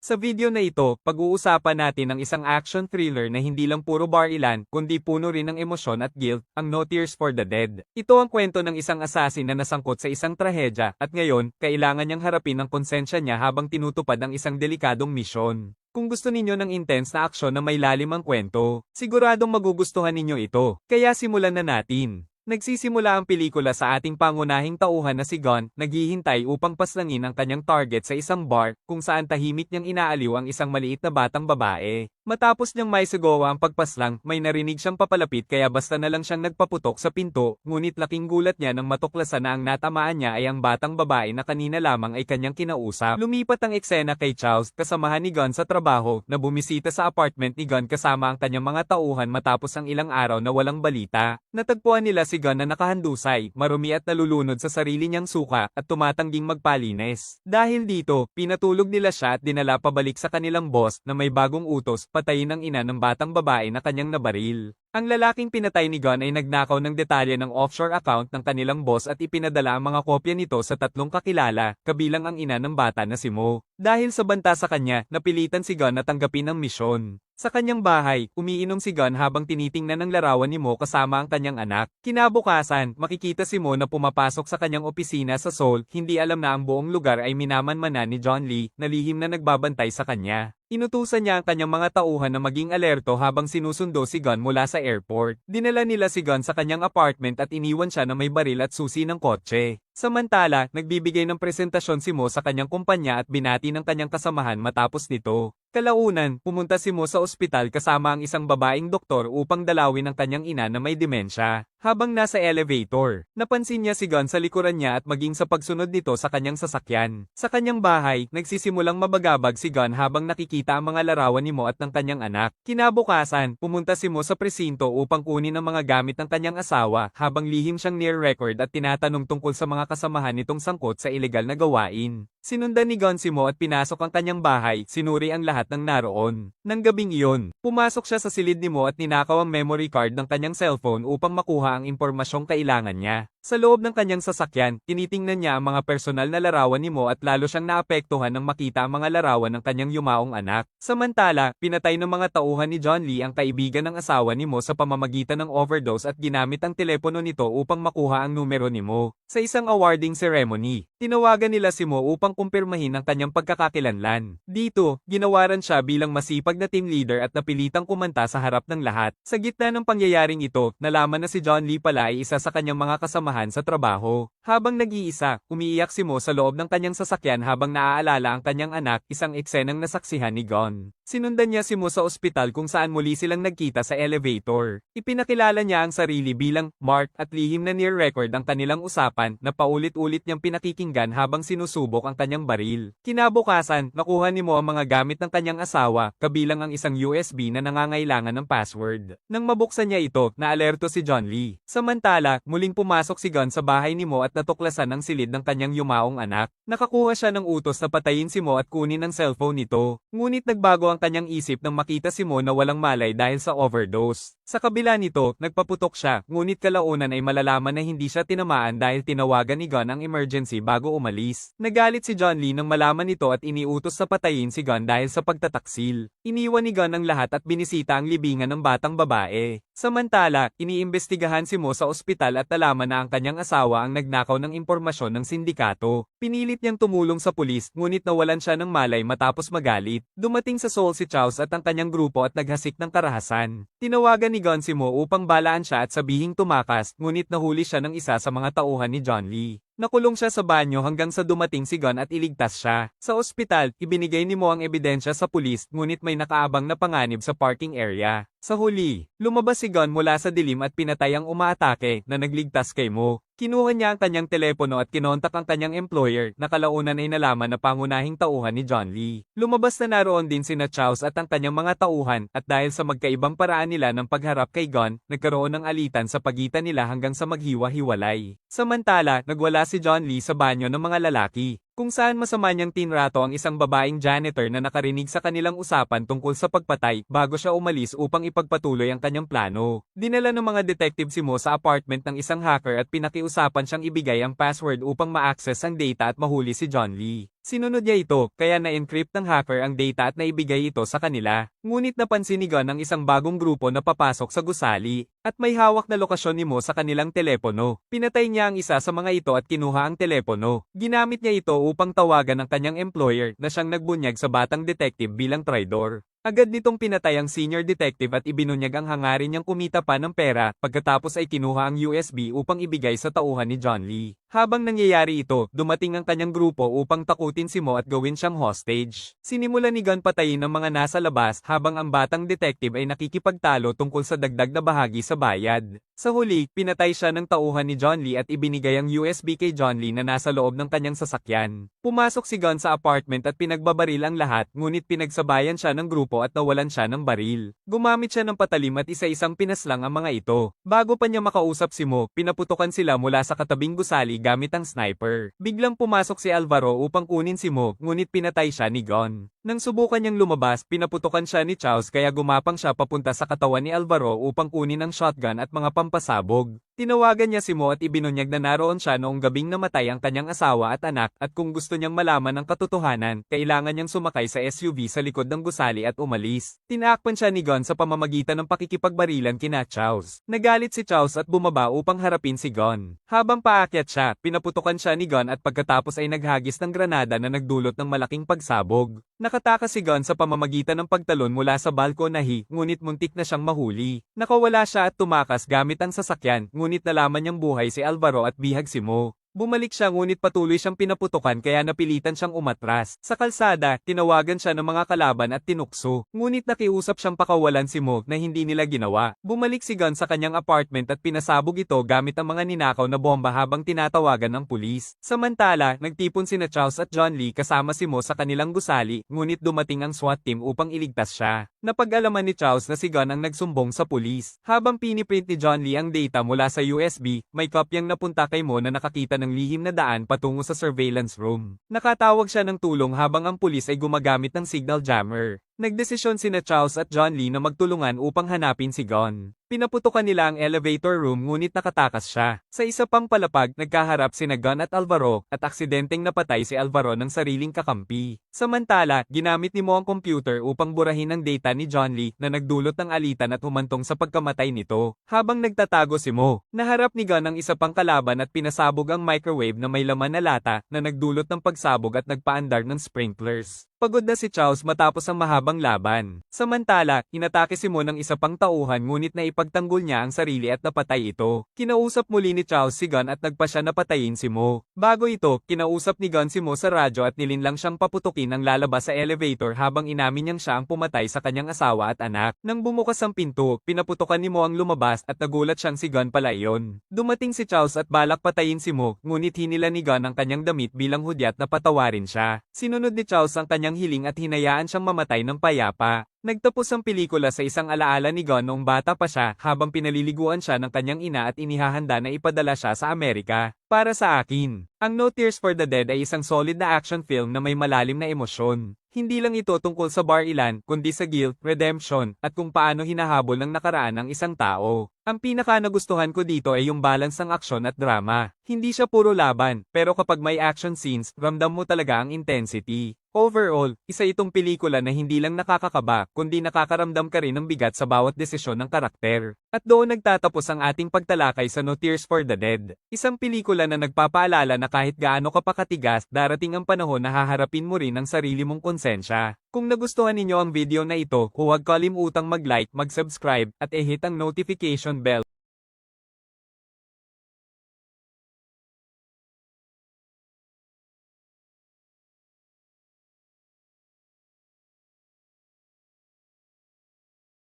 Sa video na ito, pag-uusapan natin ang isang action thriller na hindi lang puro barilan, kundi puno rin ng emosyon at guilt, ang No Tears for the Dead. Ito ang kwento ng isang assassin na nasangkot sa isang trahedya, at ngayon, kailangan niyang harapin ang konsensya niya habang tinutupad ang isang delikadong misyon. Kung gusto ninyo ng intense na aksyon na may lalim ang kwento, siguradong magugustuhan ninyo ito. Kaya simulan na natin. Nagsisimula ang pelikula sa ating pangunahing tauhan na si Gunn, naghihintay upang paslangin ang kanyang target sa isang bar, kung saan tahimik niyang inaaliw ang isang maliit na batang babae. Matapos niyang maisagawa ang pagpaslang, may narinig siyang papalapit kaya basta na lang siyang nagpaputok sa pinto, ngunit laking gulat niya nang matuklasan na ang natamaan niya ay ang batang babae na kanina lamang ay kanyang kinausap. Lumipat ang eksena kay Charles, kasamahan ni Gunn sa trabaho, na bumisita sa apartment ni Gunn kasama ang kanyang mga tauhan matapos ang ilang araw na walang balita. Natagpuan nila si Gunn na nakahandusay, marumi at nalulunod sa sarili niyang suka, at tumatangging magpalinis. Dahil dito, pinatulog nila siya at dinala pabalik sa kanilang boss na may bagong utos, patayin ang ina ng batang babae na kanyang nabaril. Ang lalaking pinatay ni Gunn ay nagnakaw ng detalye ng offshore account ng kanilang boss at ipinadala ang mga kopya nito sa 3 kakilala, kabilang ang ina ng bata na si Mo. Dahil sa banta sa kanya, napilitan si Gunn na tanggapin ang misyon. Sa kanyang bahay, umiinom si Gunn habang tinitingnan ng larawan ni Mo kasama ang kanyang anak. Kinabukasan, makikita si Mo na pumapasok sa kanyang opisina sa Seoul, hindi alam na ang buong lugar ay minamanmanan ni John Lee, na lihim na nagbabantay sa kanya. Inutusan niya ang kanyang mga tauhan na maging alerto habang sinusundo si Gunn mula sa airport. Dinala nila si Gunn sa kanyang apartment at iniwan siya na may baril at susi ng kotse. Samantala, nagbibigay ng presentasyon si Mo sa kanyang kumpanya at binati ng kanyang kasamahan matapos nito. Kalaunan, pumunta si Mo sa ospital kasama ang isang babaeng doktor upang dalawin ang kanyang ina na may demensya. Habang nasa elevator, napansin niya si Gunn sa likuran niya at maging sa pagsunod nito sa kanyang sasakyan. Sa kanyang bahay, nagsisimulang mabagabag si Gunn habang nakikita ang mga larawan ni Mo at ng kanyang anak. Kinabukasan, pumunta si Mo sa presinto upang kunin ang mga gamit ng kanyang asawa habang lihim siyang near record at tinatanong tungkol sa mga kasamahan nitong sangkot sa ilegal na gawain. Sinundan ni Gunn si Mo at pinasok ang kanyang bahay, sinuri ang lahat ng naroon. Nang gabing iyon, pumasok siya sa silid ni Mo at ninakaw ang memory card ng kanyang cellphone upang makuha ang impormasyong kailangan niya. Sa loob ng kanyang sasakyan, tinitingnan niya ang mga personal na larawan ni Mo at lalo siyang naapektuhan nang makita ang mga larawan ng kanyang yumaong anak. Samantala, pinatay ng mga tauhan ni John Lee ang kaibigan ng asawa ni Mo sa pamamagitan ng overdose at ginamit ang telepono nito upang makuha ang numero ni Mo. Sa isang awarding ceremony, tinawagan nila si Mo upang kumpirmahin ang kanyang pagkakakilanlan. Dito, ginawaran siya bilang masipag na team leader at napilitang kumanta sa harap ng lahat. Sa gitna ng pangyayaring ito, nalaman na si John Lee pala ay isa sa kanyang mga kasamahan sa trabaho. Habang nag-iisa, umiiyak si Mo sa loob ng kanyang sasakyan habang naaalala ang kanyang anak, isang eksenang nasaksihan ni Gunn. Sinundan niya si Mo sa ospital kung saan muli silang nagkita sa elevator. Ipinakilala niya ang sarili bilang Mark at lihim na near record ang kanilang usapan na paulit-ulit niyang pinakikinggan habang sinusubok ang kanyang baril. Kinabukasan, nakuha ni Mo ang mga gamit ng kanyang asawa, kabilang ang isang USB na nangangailangan ng password. Nang mabuksan niya ito, naalerto si John Lee. Samantala, muling pumasok si Gunn sa bahay ni Mo at natuklasan ang silid ng kanyang yumaong anak. Nakakuha siya ng utos na patayin si Mo at kunin ang cellphone nito. Ngunit nagbago ang kanyang isip nang makita si Mo na walang malay dahil sa overdose. Sa kabila nito, nagpaputok siya, ngunit kalaunan ay malalaman na hindi siya tinamaan dahil tinawagan ni Gunn ang emergency bago umalis. Nagalit si John Lee nang malaman ito at iniutos sa patayin si Gunn dahil sa pagtataksil. Iniwan ni Gunn ang lahat at binisita ang libingan ng batang babae. Samantala, iniimbestigahan si Mo sa ospital at nalaman na ang kanyang asawa ang nagnakaw ng impormasyon ng sindikato. Pinilit niyang tumulong sa pulis, ngunit nawalan siya ng malay matapos magalit. Dumating sa Seoul si Charles at ang kanyang grupo at naghasik ng karahasan. Tinawagan ni Gunn si Mo upang balaan siya at sabihing tumakas, ngunit nahuli siya ng isa sa mga tauhan ni John Lee. Nakulong siya sa banyo hanggang sa dumating si Gunn at iligtas siya. Sa ospital, ibinigay ni Mo ang ebidensya sa pulis, ngunit may nakaabang na panganib sa parking area. Sa huli, lumabas si Gunn mula sa dilim at pinatay ang umaatake na nagligtas kay Mo. Kinuha niya ang kanyang telepono at kinontak ang kanyang employer na kalaunan ay nalaman na pangunahing tauhan ni John Lee. Lumabas na naroon din sina Charles at ang kanyang mga tauhan at dahil sa magkaibang paraan nila ng pagharap kay Gunn, nagkaroon ng alitan sa pagitan nila hanggang sa maghiwa-hiwalay. Samantala, nagwala si John Lee sa banyo ng mga lalaki, kung saan masama niyang tinrato ang isang babaeng janitor na nakarinig sa kanilang usapan tungkol sa pagpatay bago siya umalis upang ipagpatuloy ang kanyang plano. Dinala ng mga detective si Mo sa apartment ng isang hacker at pinakiusapan siyang ibigay ang password upang ma-access ang data at mahuli si John Lee. Sinunod niya ito, kaya na-encrypt ng hacker ang data at naibigay ito sa kanila. Ngunit napansin ni Gunn ang isang bagong grupo na papasok sa gusali, at may hawak na lokasyon ni Mo sa kanilang telepono. Pinatay niya ang isa sa mga ito at kinuha ang telepono. Ginamit niya ito upang tawagan ang kanyang employer na siyang nagbunyag sa batang detective bilang traidor. Agad nitong pinatay ang senior detective at ibinunyag ang hangarin niyang kumita pa ng pera, pagkatapos ay kinuha ang USB upang ibigay sa tauhan ni John Lee. Habang nangyayari ito, dumating ang kanyang grupo upang takutin si Mo at gawin siyang hostage. Sinimulan ni Gunn patayin ang mga nasa labas habang ang batang detective ay nakikipagtalo tungkol sa dagdag na bahagi sa bayad. Sa huli, pinatay siya ng tauhan ni John Lee at ibinigay ang USB kay John Lee na nasa loob ng kanyang sasakyan. Pumasok si Gunn sa apartment at pinagbabaril ang lahat, ngunit pinagsabayan siya ng grupo at nawalan siya ng baril. Gumamit siya ng patalim at isa-isang pinaslang ang mga ito. Bago pa niya makausap si Mo, pinaputukan sila mula sa katabing gusali gamit ang sniper. Biglang pumasok si Alvaro upang kunin si Mo, ngunit pinatay siya ni Gunn. Nang subukan niyang lumabas, pinaputukan siya ni Charles kaya gumapang siya papunta sa katawan ni Alvaro upang kunin ang shotgun at mga pampasabog. Tinawagan niya si Mo at ibinunyag na naroon siya noong gabing namatay ang kanyang asawa at anak at kung gusto niyang malaman ang katotohanan, kailangan niyang sumakay sa SUV sa likod ng gusali at umalis. Tinaakpan siya ni Gunn sa pamamagitan ng pakikipagbarilan kina Charles. Nagalit si Charles at bumaba upang harapin si Gunn. Habang paakyat siya, pinaputukan siya ni Gunn at pagkatapos ay naghagis ng granada na nagdulot ng malaking pagsabog. Nakatakas si Gunn sa pamamagitan ng pagtalon mula sa balkonahi, ngunit muntik na siyang mahuli. Nakawala siya at tumakas gamit ang sasakyan, ngunit nalaman niyang buhay si Alvaro at bihag si Mo. Bumalik siya ngunit patuloy siyang pinaputukan kaya napilitan siyang umatras. Sa kalsada, tinawagan siya ng mga kalaban at tinukso. Ngunit nakiusap siyang pakawalan si Mo na hindi nila ginawa. Bumalik si Gunn sa kanyang apartment at pinasabog ito gamit ang mga ninakaw na bomba habang tinatawagan ng pulis. Samantala, nagtipon sina Charles at John Lee kasama si Mo sa kanilang gusali, ngunit dumating ang SWAT team upang iligtas siya. Napag-alaman ni Charles na si Gunn ang nagsumbong sa pulis. Habang piniprint ni John Lee ang data mula sa USB, may kopyang napunta kay Mo na nakakita ng lihim na daan patungo sa surveillance room. Nakatawag siya ng tulong habang ang pulis ay gumagamit ng signal jammer. Nagdesisyon sina Charles at John Lee na magtulungan upang hanapin si Gunn. Pinaputukan nila ang elevator room ngunit nakatakas siya. Sa isa pang palapag, nagkaharap sina Gunn at Alvaro at aksidenteng napatay si Alvaro ng sariling kakampi. Samantala, ginamit ni Mo ang computer upang burahin ang data ni John Lee na nagdulot ng alitan at humantong sa pagkamatay nito. Habang nagtatago si Mo, naharap ni Gunn ang isa pang kalaban at pinasabog ang microwave na may laman na lata na nagdulot ng pagsabog at nagpaandar ng sprinklers. Pagod na si Charles matapos ang mahabang laban. Samantala, inatake si Mo ng isa pang tauhan ngunit naipagtanggol niya ang sarili at napatay ito. Kinausap muli ni Charles si Gunn at nagpa siya na patayin si Mo. Bago ito, kinausap ni Gunn si Mo sa radyo at nilinlang siyang paputukin ang lalabas sa elevator habang inamin niyang siya ang pumatay sa kanyang asawa at anak. Nang bumukas ang pinto, pinaputukan ni Mo ang lumabas at nagulat siyang si Gunn pala iyon. Dumating si Charles at balak patayin si Mo, ngunit hinila ni Gunn ang kanyang damit bilang hudyat na patawarin siya. Sinunod ni Charles ang kanyang hiling at hinayaan siyang mamatay ng payapa. Nagtapos ang pelikula sa isang alaala ni Gunn noong bata pa siya habang pinaliliguan siya ng kanyang ina at inihahanda na ipadala siya sa Amerika. Para sa akin, ang No Tears for the Dead ay isang solid na action film na may malalim na emosyon. Hindi lang ito tungkol sa bar-ilan, kundi sa guilt, redemption, at kung paano hinahabol ng nakaraan ang isang tao. Ang pinaka nagustuhan ko dito ay yung balance ng aksyon at drama. Hindi siya puro laban, pero kapag may action scenes, ramdam mo talaga ang intensity. Overall, isa itong pelikula na hindi lang nakakakaba, kundi nakakaramdam ka rin ng bigat sa bawat desisyon ng karakter. At doon nagtatapos ang ating pagtalakay sa No Tears for the Dead. Isang pelikula na nagpapaalala na kahit gaano ka pa katigas, darating ang panahon na haharapin mo rin ang sarili mong konsensya. Kung nagustuhan ninyo ang video na ito, huwag kalimutang mag-like, mag-subscribe, at i-hit ang notification bell.